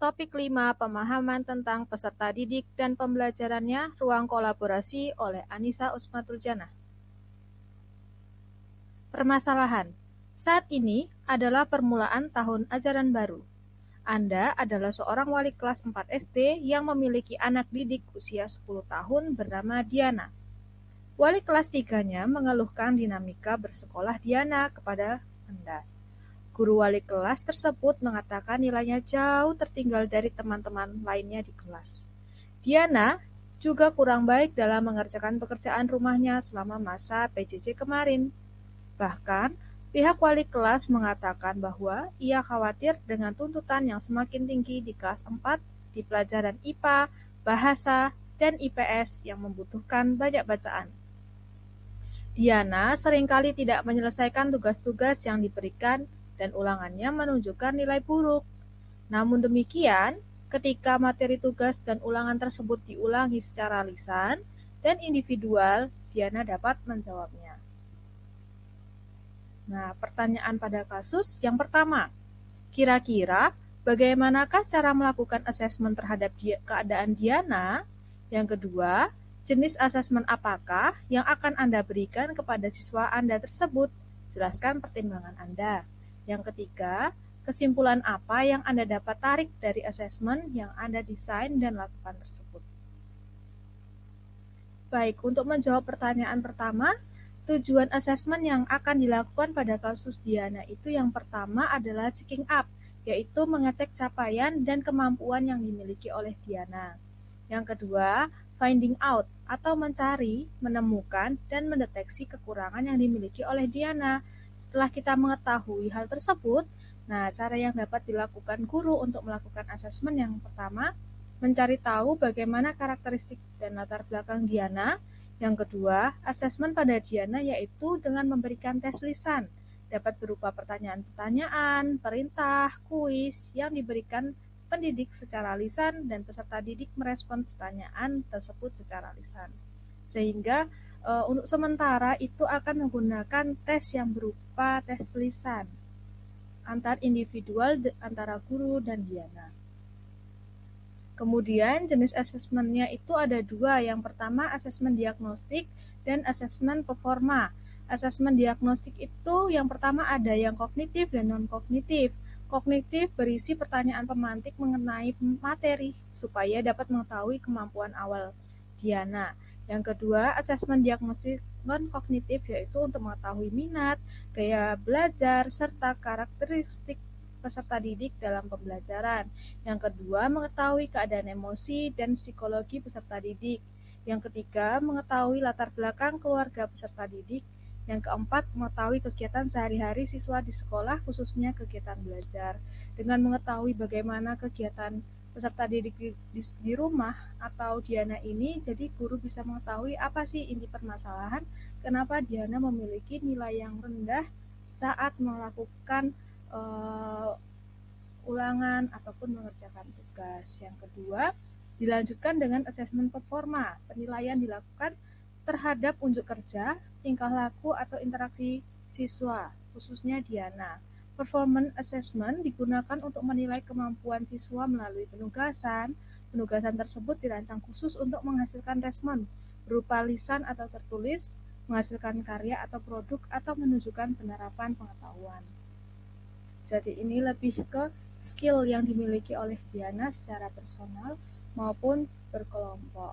Topik 5, pemahaman tentang peserta didik dan pembelajarannya, ruang kolaborasi oleh Anissa Usmatuljana. Permasalahan. Saat ini adalah permulaan tahun ajaran baru. Anda adalah seorang wali kelas 4 SD yang memiliki anak didik usia 10 tahun bernama Diana. Wali kelas 3-nya mengeluhkan dinamika bersekolah Diana kepada Anda. Guru wali kelas tersebut mengatakan nilainya jauh tertinggal dari teman-teman lainnya di kelas. Diana juga kurang baik dalam mengerjakan pekerjaan rumahnya selama masa PJJ kemarin. Bahkan, pihak wali kelas mengatakan bahwa ia khawatir dengan tuntutan yang semakin tinggi di kelas 4 di pelajaran IPA, Bahasa, dan IPS yang membutuhkan banyak bacaan. Diana seringkali tidak menyelesaikan tugas-tugas yang diberikan dan ulangannya menunjukkan nilai buruk. Namun demikian, ketika materi tugas dan ulangan tersebut diulangi secara lisan dan individual, Diana dapat menjawabnya. Nah, pertanyaan pada kasus yang pertama, kira-kira bagaimanakah cara melakukan asesmen terhadap keadaan Diana? Yang kedua, jenis asesmen apakah yang akan Anda berikan kepada siswa Anda tersebut? Jelaskan pertimbangan Anda. Yang ketiga, kesimpulan apa yang Anda dapat tarik dari asesmen yang Anda desain dan lakukan tersebut? Baik, untuk menjawab pertanyaan pertama, tujuan asesmen yang akan dilakukan pada kasus Diana itu yang pertama adalah checking up, yaitu mengecek capaian dan kemampuan yang dimiliki oleh Diana. Yang kedua, finding out atau mencari, menemukan, dan mendeteksi kekurangan yang dimiliki oleh Diana. Setelah kita mengetahui hal tersebut, nah cara yang dapat dilakukan guru untuk melakukan asesmen yang pertama, mencari tahu bagaimana karakteristik dan latar belakang Diana. Yang kedua, asesmen pada Diana yaitu dengan memberikan tes lisan, dapat berupa pertanyaan-pertanyaan, perintah, kuis yang diberikan pendidik secara lisan dan peserta didik merespon pertanyaan tersebut secara lisan. Sehingga untuk sementara itu akan menggunakan tes yang berupa tes lisan antar individual antara guru dan Diana. Kemudian jenis asesmennya itu ada dua. Yang pertama asesmen diagnostik dan asesmen performa. Asesmen diagnostik itu yang pertama ada yang kognitif dan non-kognitif. Kognitif berisi pertanyaan pemantik mengenai materi supaya dapat mengetahui kemampuan awal Diana. Yang kedua, asesmen diagnostik non-kognitif yaitu untuk mengetahui minat, gaya belajar, serta karakteristik peserta didik dalam pembelajaran. Yang kedua, mengetahui keadaan emosi dan psikologi peserta didik. Yang ketiga, mengetahui latar belakang keluarga peserta didik. Yang keempat, mengetahui kegiatan sehari-hari siswa di sekolah, khususnya kegiatan belajar. Dengan mengetahui bagaimana kegiatan peserta didik di rumah atau Diana ini, jadi guru bisa mengetahui apa sih inti permasalahan, kenapa Diana memiliki nilai yang rendah saat melakukan ulangan ataupun mengerjakan tugas. Yang kedua, dilanjutkan dengan asesmen performa. Penilaian dilakukan terhadap unjuk kerja, tingkah laku atau interaksi siswa, khususnya Diana. Performance assessment digunakan untuk menilai kemampuan siswa melalui penugasan. Penugasan tersebut dirancang khusus untuk menghasilkan respon berupa lisan atau tertulis, menghasilkan karya atau produk, atau menunjukkan penerapan pengetahuan. Jadi ini lebih ke skill yang dimiliki oleh Diana secara personal maupun berkelompok.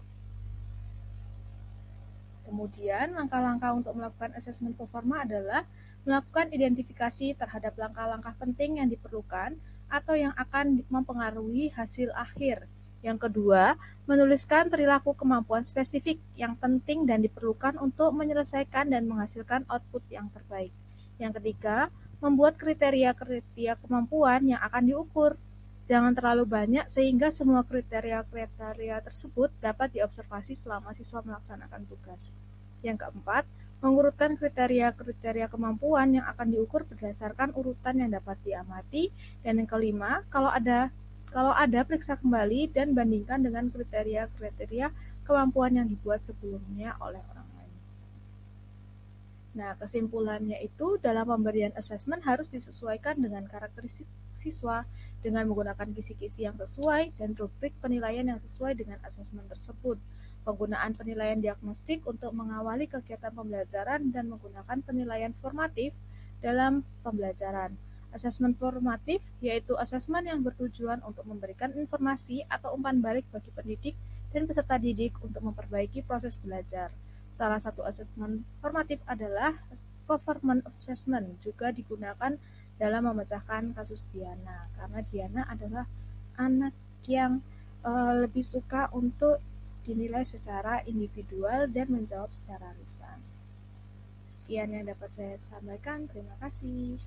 Kemudian langkah-langkah untuk melakukan asesmen performa adalah melakukan identifikasi terhadap langkah-langkah penting yang diperlukan atau yang akan mempengaruhi hasil akhir. Yang kedua, menuliskan perilaku kemampuan spesifik yang penting dan diperlukan untuk menyelesaikan dan menghasilkan output yang terbaik. Yang ketiga, membuat kriteria-kriteria kemampuan yang akan diukur. Jangan terlalu banyak sehingga semua kriteria-kriteria tersebut dapat diobservasi selama siswa melaksanakan tugas. Yang keempat, mengurutkan kriteria-kriteria kemampuan yang akan diukur berdasarkan urutan yang dapat diamati. Dan yang kelima, kalau ada periksa kembali dan bandingkan dengan kriteria-kriteria kemampuan yang dibuat sebelumnya oleh orang lain. Nah, kesimpulannya itu dalam pemberian asesmen harus disesuaikan dengan karakteristik siswa dengan menggunakan kisi-kisi yang sesuai dan rubrik penilaian yang sesuai dengan asesmen tersebut. Penggunaan penilaian diagnostik untuk mengawali kegiatan pembelajaran dan menggunakan penilaian formatif dalam pembelajaran. Asesmen formatif yaitu asesmen yang bertujuan untuk memberikan informasi atau umpan balik bagi pendidik dan peserta didik untuk memperbaiki proses belajar. Salah satu asesmen formatif adalah performance assessment, juga digunakan dalam memecahkan kasus Diana, karena Diana adalah anak yang lebih suka untuk dinilai secara individual dan menjawab secara lisan. Sekian yang dapat saya sampaikan. Terima kasih.